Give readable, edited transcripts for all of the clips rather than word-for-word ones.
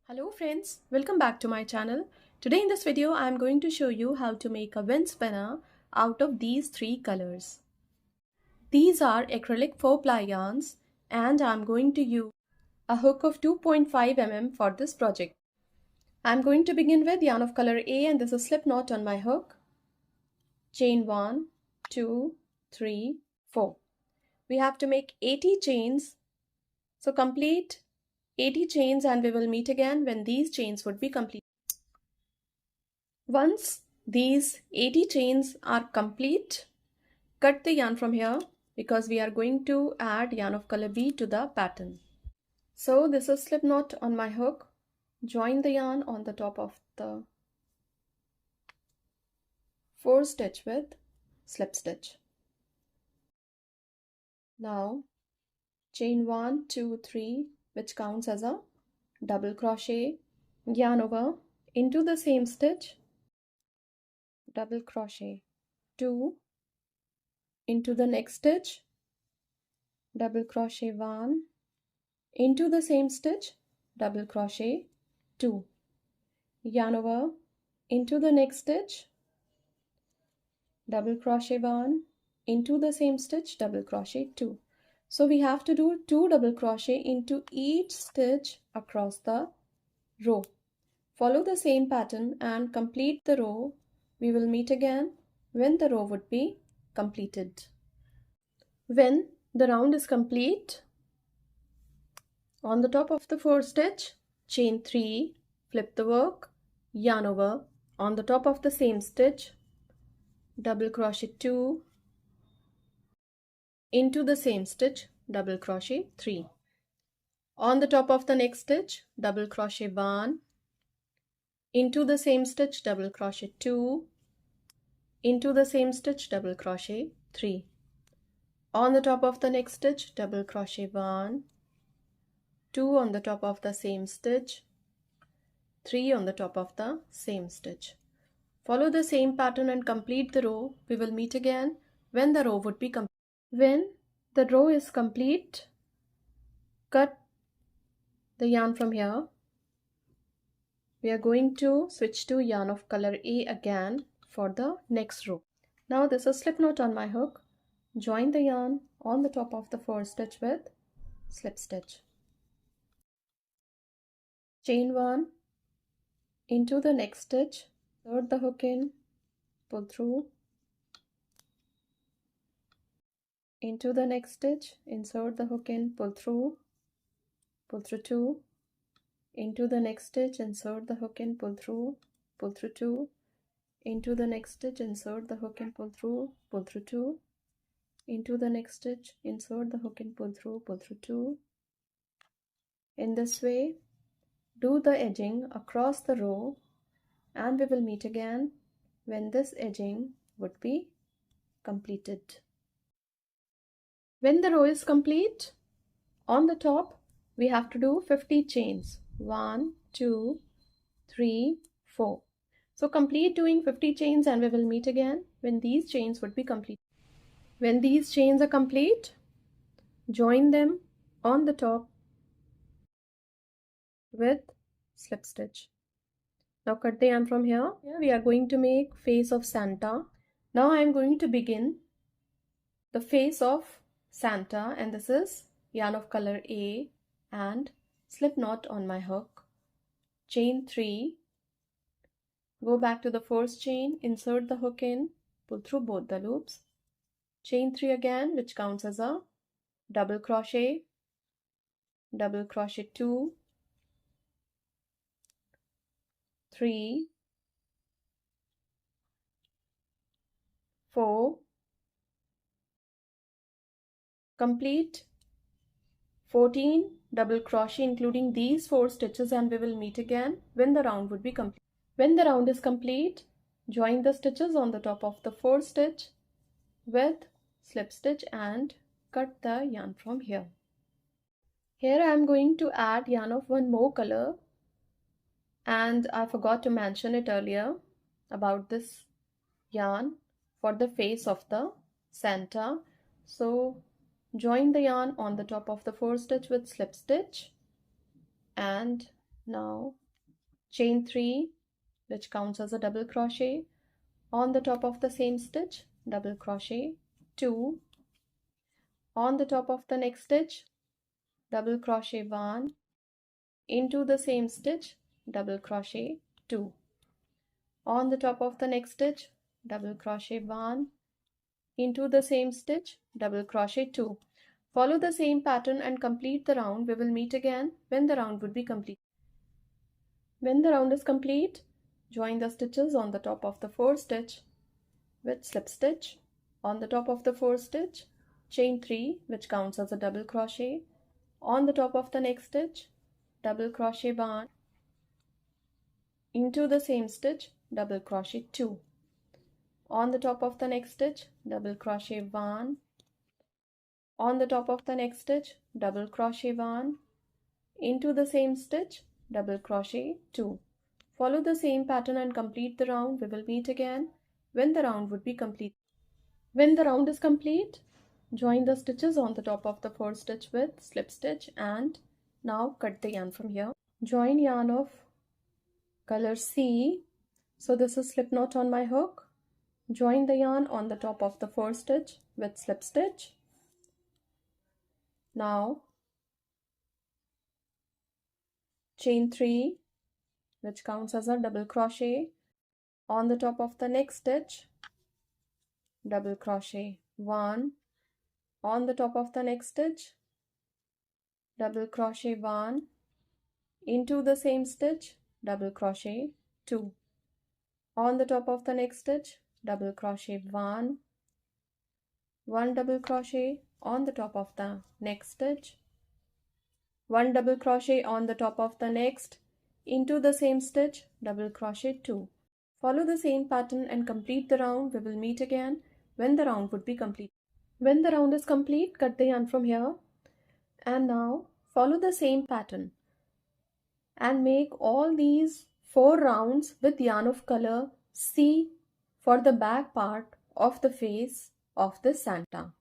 Hello friends, welcome back to my channel. Today in this video I am going to show you how to make a wind spinner out of these three colors. These are acrylic 4-ply yarns and I am going to use a hook of 2.5 mm for this project. I am going to begin with yarn of color A and this is slip knot on my hook. Chain 1, 2, 3, 4. We have to make 80 chains. So complete 80 chains and we will meet again when these chains would be complete. Once these 80 chains are complete, cut the yarn from here because we are going to add yarn of color B to the pattern. So this is slip knot on my hook. Join the yarn on the top of the 4th stitch with slip stitch. Now chain 1, 2, 3, which counts as a double crochet, yarn over into the same stitch, double crochet, 2, into the next stitch, double crochet 1, into the same stitch, double crochet 2, yarn over into the next stitch, double crochet 1, into the same stitch, double crochet 2. So we have to do 2 double crochet into each stitch across the row. Follow the same pattern and complete the row. We will meet again when the row would be completed. When the round is complete, on the top of the 4th stitch, chain 3, flip the work, yarn over, on the top of the same stitch, double crochet 2, into the same stitch, double crochet 3. On the top of the next stitch, double crochet 1, into the same stitch, double crochet 2, into the same stitch, double crochet 3. On the top of the next stitch, double crochet 1, 2 on the top of the same stitch, 3 on the top of the same stitch. Follow the same pattern and complete the row. We will meet again when the row would be complete. When the row is complete, cut the yarn from here. We are going to switch to yarn of color A again for the next row. Now this is slip knot on my hook. Join the yarn on the top of the 4th stitch with slip stitch. Chain 1, into the next stitch, insert the hook in, pull through, into the next stitch, insert the hook in, pull through 2, into the next stitch, insert the hook in, pull through 2, into the next stitch, insert the hook in, pull through 2, into the next stitch, insert the hook in, pull through 2. In this way, do the edging across the row and we will meet again when this edging would be completed. When the row is complete, on the top we have to do 50 chains. 1, 2, 3, 4. So complete doing 50 chains and we will meet again when these chains would be complete. When these chains are complete, join them on the top with slip stitch. Now cut the yarn from here. Here we are going to make face of Santa. Now I am going to begin the face of Santa and this is yarn of color A and slip knot on my hook. Chain 3, go back to the 4th chain, insert the hook in, pull through both the loops. Chain 3 again, which counts as a double crochet 2, 3, 4, complete 14 double crochet including these 4 stitches and we will meet again when the round would be complete. When the round is complete, join the stitches on the top of the 4th stitch with slip stitch and cut the yarn from here. Here I am going to add yarn of one more color and I forgot to mention it earlier about this yarn for the face of the Santa. So join the yarn on the top of the 4th stitch with slip stitch and Now chain 3, which counts as a double crochet. On the top of the same stitch, double crochet 2. On the top of the next stitch, double crochet 1. Into the same stitch, double crochet 2. On the top of the next stitch, double crochet 1. Into the same stitch, double crochet 2. Follow the same pattern and complete the round. We will meet again when the round would be complete. When the round is complete, join the stitches on the top of the 4th stitch with slip stitch. On the top of the 4th stitch, chain 3, which counts as a double crochet. On the top of the next stitch, double crochet 1. Into the same stitch, double crochet 2. On the top of the next stitch, double crochet 1. On the top of the next stitch, double crochet 1. Into the same stitch, double crochet 2. Follow the same pattern and complete the round. We will meet again when the round would be complete. When the round is complete, join the stitches on the top of the 4th stitch with slip stitch, and now cut the yarn from here. Join yarn of color C. So this is slip knot on my hook. Join the yarn on the top of the 4th stitch with slip stitch. Now chain 3, which counts as a double crochet. On the top of the next stitch, double crochet 1. On the top of the next stitch, double crochet 1. Into the same stitch, double crochet 2. On the top of the next stitch, double crochet 1. 1 double crochet on the top of the next stitch. 1 double crochet on the top of the next. Into the same stitch, double crochet 2. Follow the same pattern and complete the round. We will meet again when the round would be complete. When the round is complete, cut the yarn from here, and now follow the same pattern and make all these 4 rounds with yarn of color C for the back part of the face of the Santa.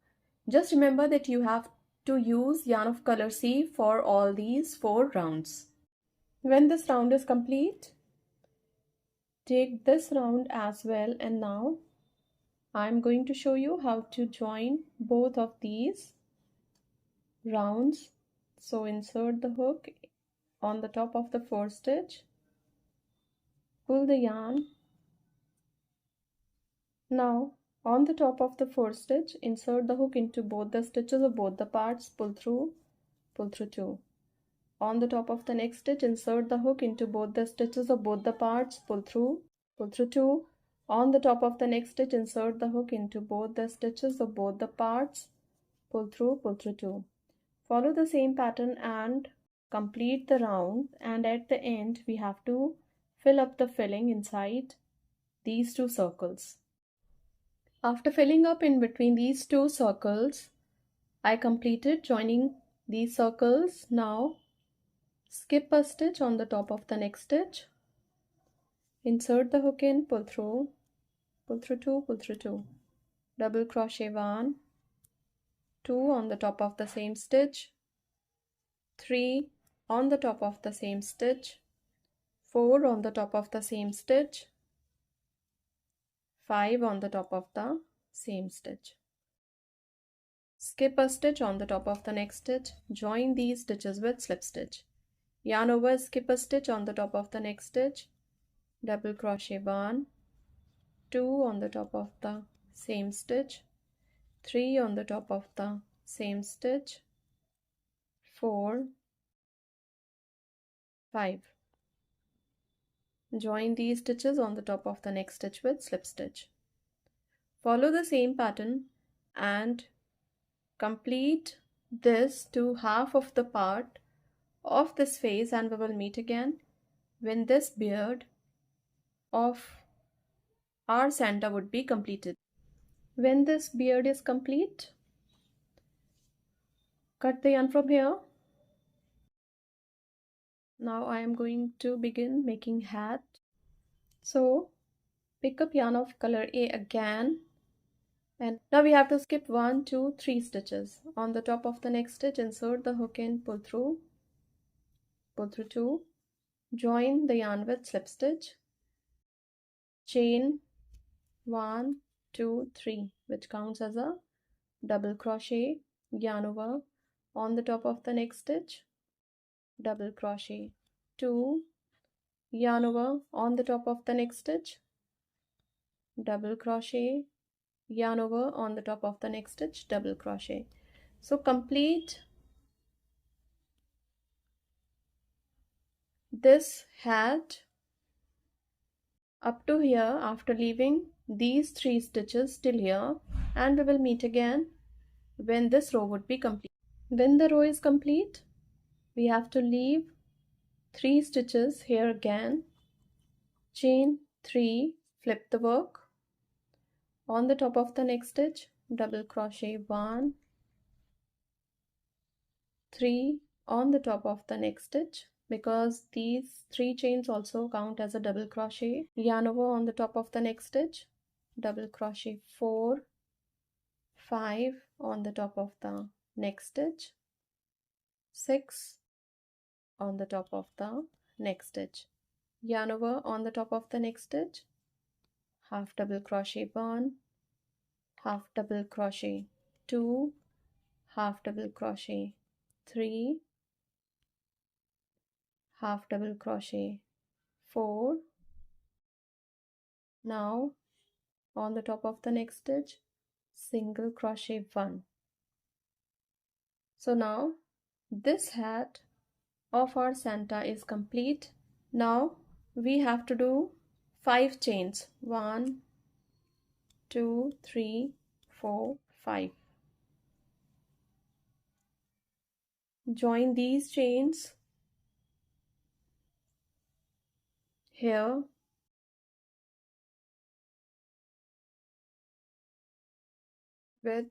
Just remember that you have to use yarn of color C for all these 4 rounds. When this round is complete, take this round as well, and now I'm going to show you how to join both of these rounds. So insert the hook on the top of the 4th stitch, pull the yarn. Now on the top of the 4th stitch, insert the hook into both the stitches of both the parts, pull through 2. On the top of the next stitch, insert the hook into both the stitches of both the parts, pull through 2. On the top of the next stitch, insert the hook into both the stitches of both the parts, pull through 2. Follow the same pattern and complete the round, and at the end we have to fill up the filling inside these 2 circles. After filling up in between these 2 circles, I completed joining these circles. Now skip a stitch on the top of the next stitch, insert the hook in, pull through 2, double crochet 1, 2 on the top of the same stitch, 3 on the top of the same stitch, 4 on the top of the same stitch, 5 on the top of the same stitch. Skip a stitch on the top of the next stitch, join these stitches with slip stitch. Yarn over, skip a stitch on the top of the next stitch, double crochet 1, 2 on the top of the same stitch, 3 on the top of the same stitch, 4, 5. Join these stitches on the top of the next stitch with slip stitch. Follow the same pattern and complete this to half of the part of this face, and we will meet again when this beard of our Santa would be completed. When this beard is complete, cut the yarn from here. Now I am going to begin making hat. So pick up yarn of color A again, and now we have to skip 1, 2, 3 stitches. On the top of the next stitch, insert the hook in, pull through 2. Join the yarn with slip stitch, chain 1, 2, 3, which counts as a double crochet, yarn over on the top of the next stitch, double crochet, 2, yarn over on the top of the next stitch, double crochet, yarn over on the top of the next stitch, double crochet. So complete this hat up to here after leaving these 3 stitches till here, and we will meet again when this row would be complete. When the row is complete, we have to leave 3 stitches here again, chain 3, flip the work, on the top of the next stitch, double crochet 1, 3 on the top of the next stitch, because these 3 chains also count as a double crochet, yarn over on the top of the next stitch, double crochet 4, 5 on the top of the next stitch, 6 on the top of the next stitch, yarn over on the top of the next stitch, half double crochet 1, half double crochet 2, half double crochet 3, half double crochet 4. Now on the top of the next stitch, single crochet 1. So now this hat of our Santa is complete. Now we have to do 5 chains, 1, 2, 3, 4, 5. Join these chains here, with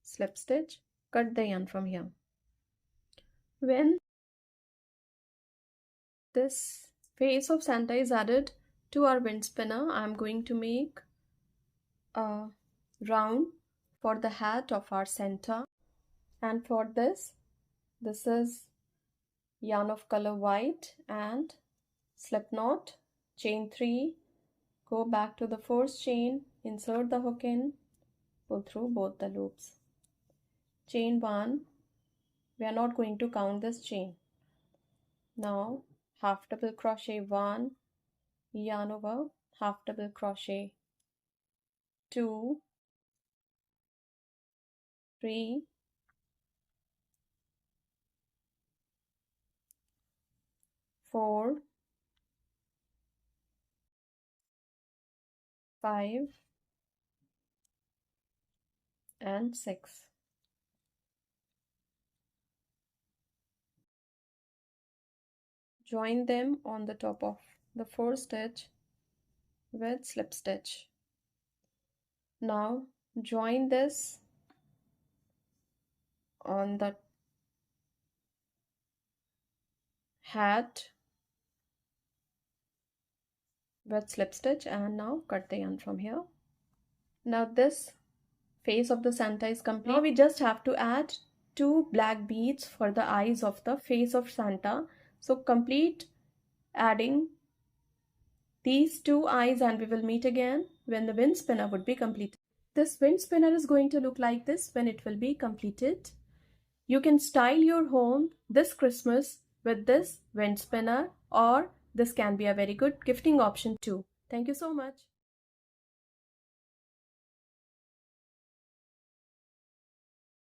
slip stitch, cut the yarn from here. When this face of Santa is added to our wind spinner, I am going to make a round for the hat of our Santa, and for this is yarn of color white and slip knot, chain 3, go back to the first chain, insert the hook in, pull through both the loops, chain 1, we are not going to count this chain. Now half double crochet 1, yarn over, half double crochet 2, 3, 4, 5 and 6. Join them on the top of the first stitch with slip stitch. Now join this on the hat with slip stitch, and now cut the yarn from here. Now this face of the Santa is complete. Now we just have to add 2 black beads for the eyes of the face of Santa. So complete adding these 2 eyes, and we will meet again when the wind spinner would be completed. This wind spinner is going to look like this when it will be completed. You can style your home this Christmas with this wind spinner, or this can be a very good gifting option too. Thank you so much.